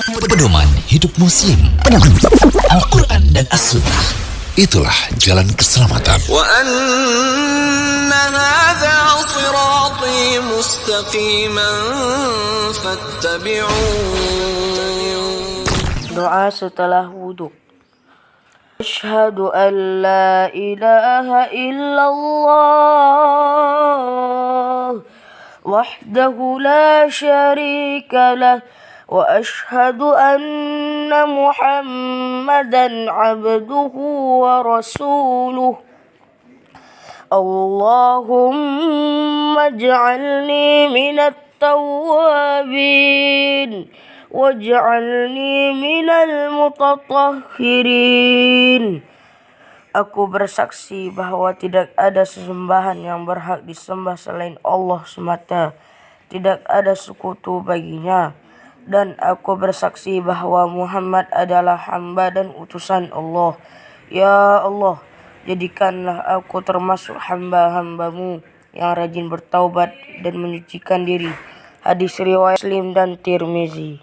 Pedoman hidup muslim, Al-Quran dan As-Sunnah. Itulah jalan keselamatan. Wa anna hadha sirati mustaqiman fattabi'un. Doa setelah wudhu. Asyhadu an la ilaha illallah wahdahu la syarika lah wa asyhadu anna Muhammadan abduhu wa rasuluh. Allahumma ij'alni minat tawwabin waj'alni minal mutatahhirin. Aku bersaksi bahwa tidak ada sesembahan yang berhak disembah selain Allah semata. Tidak ada sekutu baginya. Dan aku bersaksi bahwa Muhammad adalah hamba dan utusan Allah. Ya Allah, jadikanlah aku termasuk hamba-hambamu yang rajin bertaubat dan menyucikan diri. Hadis riwayat Muslim dan Tirmizi.